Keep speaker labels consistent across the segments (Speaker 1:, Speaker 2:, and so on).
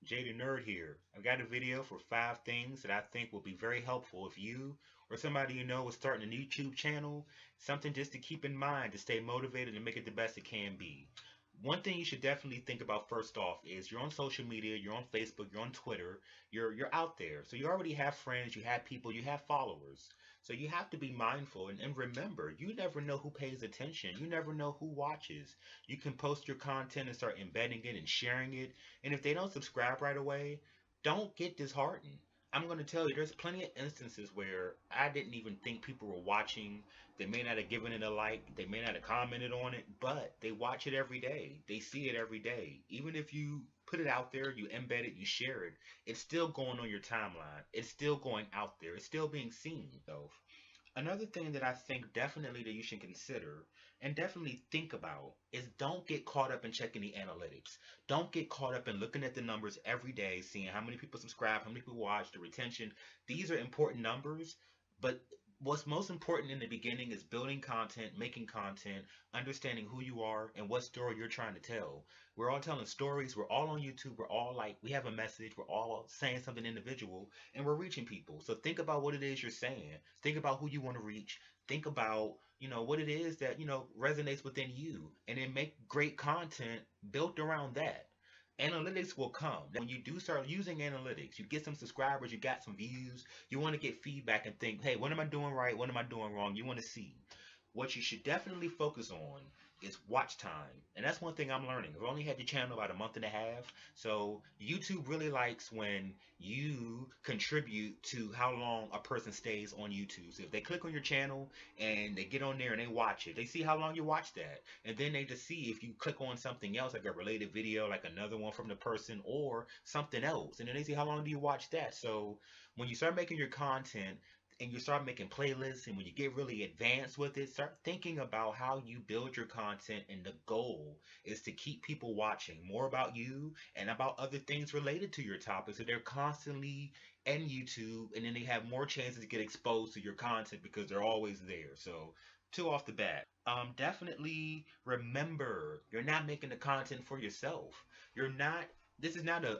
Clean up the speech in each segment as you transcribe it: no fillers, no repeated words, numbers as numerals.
Speaker 1: Jada Nerd here. I've got a video for 5 things that I think will be very helpful if you or somebody you know is starting a YouTube channel. Something just to keep in mind to stay motivated and make it the best it can be. One thing you should definitely think about first off is you're on social media, you're on Facebook, you're on Twitter, you're out there. So you already have friends, you have people, you have followers. So you have to be mindful and remember, you never know who pays attention. You never know who watches. You can post your content and start embedding it and sharing it. And if they don't subscribe right away, don't get disheartened. I'm going to tell you, there's plenty of instances where I didn't even think people were watching. They may not have given it a like, they may not have commented on it, but they watch it every day. They see it every day. Even if you put it out there, you embed it, you share it, it's still going on your timeline. It's still going out there. It's still being seen. So another thing that I think definitely that you should consider and definitely think about is don't get caught up in checking the analytics. Don't get caught up in looking at the numbers every day, seeing how many people subscribe, how many people watch, the retention. These are important numbers, but what's most important in the beginning is building content, making content, understanding who you are and what story you're trying to tell. We're all telling stories, we're all on YouTube, we're all like, we have a message, we're all saying something individual, and we're reaching people. So think about what it is you're saying. Think about who you want to reach. Think about, what it is that, resonates within you, and then make great content built around that. Analytics will come. When you do start using analytics, you get some subscribers, you got some views, you want to get feedback and think, hey, what am I doing right? What am I doing wrong? You want to see. What you should definitely focus on is watch time. And that's one thing I'm learning. I've only had the channel about a month and a half. So YouTube really likes when you contribute to how long a person stays on YouTube. So if they click on your channel and they get on there and they watch it, they see how long you watch that. And then they just see if you click on something else, like a related video, like another one from the person or something else. And then they see how long do you watch that. So when you start making your content, and you start making playlists, and when you get really advanced with it, start thinking about how you build your content, and the goal is to keep people watching more about you and about other things related to your topic, so they're constantly in YouTube, and then they have more chances to get exposed to your content because they're always there. So two off the bat, definitely remember, you're not making the content for yourself. You're not, this is not a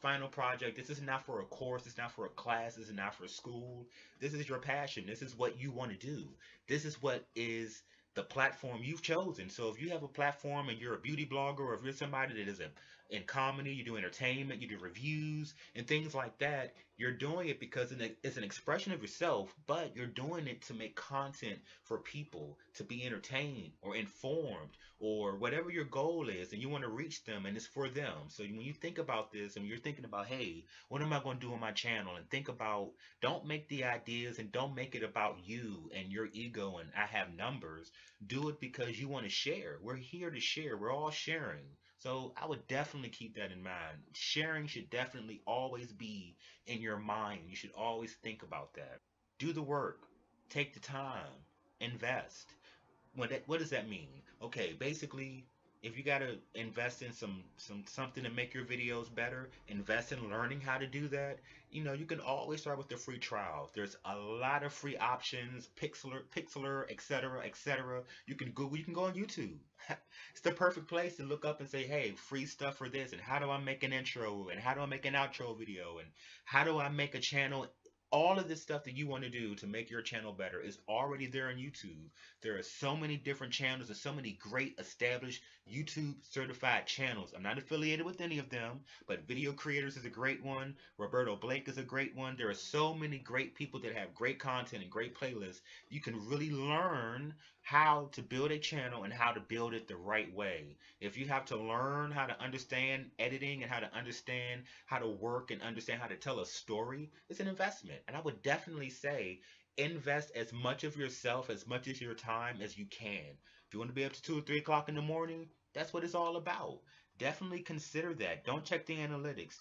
Speaker 1: final project. This is not for a course. It's not for a class. This is not for school. This is your passion. This is what you want to do. This is what is the platform you've chosen. So if you have a platform and you're a beauty blogger, or if you're somebody that is in comedy, you do entertainment, you do reviews and things like that, you're doing it because it's an expression of yourself, but you're doing it to make content for people to be entertained or informed or whatever your goal is, and you want to reach them and it's for them. So when you think about this and you're thinking about, hey, what am I going to do on my channel, and think about, don't make the ideas and don't make it about you and your ego and I have numbers. Do it because you want to share. We're here to share. We're all sharing. So I would definitely keep that in mind. Sharing should definitely always be in your mind. You should always think about that. Do the work. Take the time. Invest. What does that mean? Okay, basically, if you gotta invest in something to make your videos better, invest in learning how to do that. You can always start with the free trial. There's a lot of free options, Pixlr, etc., etc. You can Google, you can go on YouTube. It's the perfect place to look up and say, hey, free stuff for this, and how do I make an intro, and how do I make an outro video, and how do I make a channel. All of this stuff that you want to do to make your channel better is already there on YouTube. There are so many different channels and so many great established YouTube certified channels. I'm not affiliated with any of them, but Video Creators is a great one. Roberto Blake is a great one. There are so many great people that have great content and great playlists. You can really learn how to build a channel and how to build it the right way. If you have to learn how to understand editing and how to understand how to work and understand how to tell a story, it's an investment. And I would definitely say invest as much of yourself, as much as your time as you can. If you want to be up to 2 or 3 o'clock in the morning, that's what it's all about. Definitely consider that. Don't check the analytics.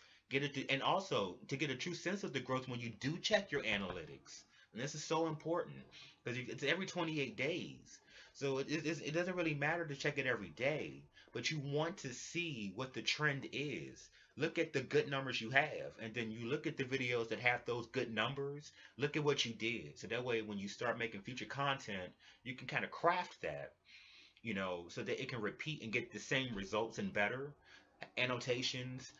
Speaker 1: And also to get a true sense of the growth when you do check your analytics. And this is so important because it's every 28 days. So it doesn't really matter to check it every day, but you want to see what the trend is. Look at the good numbers you have, and then you look at the videos that have those good numbers. Look at what you did. So that way, when you start making future content, you can kind of craft that, so that it can repeat and get the same results and better annotations,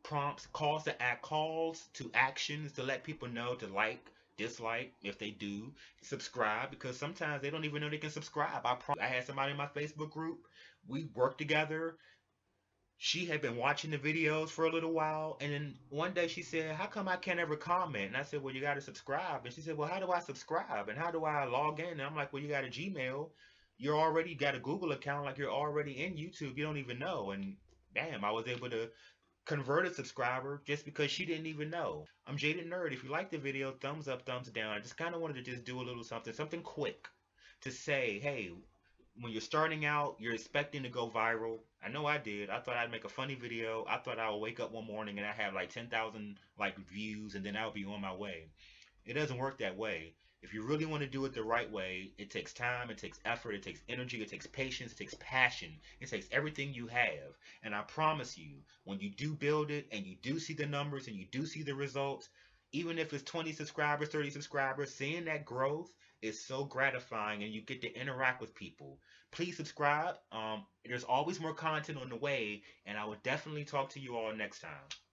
Speaker 1: prompts, calls to actions to let people know to like, dislike if they do, subscribe, because sometimes they don't even know they can subscribe. I had somebody in my Facebook group. We worked together. She had been watching the videos for a little while, and then one day she said, "How come I can't ever comment?" And I said, "Well, you got to subscribe." And she said, "Well, how do I subscribe? And how do I log in?" And I'm like, "Well, you got a Gmail. You're already got a Google account. Like you're already in YouTube. You don't even know." And damn, I was able to convert a subscriber just because she didn't even know. I'm Jaded Nerd. If you like the video, thumbs up, thumbs down. I just kind of wanted to just do a little something quick to say, hey, when you're starting out, you're expecting to go viral. I know I did. I thought I'd make a funny video. I thought I would wake up one morning and I have like 10,000 like views and then I'll be on my way. It doesn't work that way. If you really want to do it the right way, it takes time, it takes effort, it takes energy, it takes patience, it takes passion, it takes everything you have. And I promise you, when you do build it and you do see the numbers and you do see the results, even if it's 20 subscribers, 30 subscribers, seeing that growth is so gratifying and you get to interact with people. Please subscribe. There's always more content on the way, and I will definitely talk to you all next time.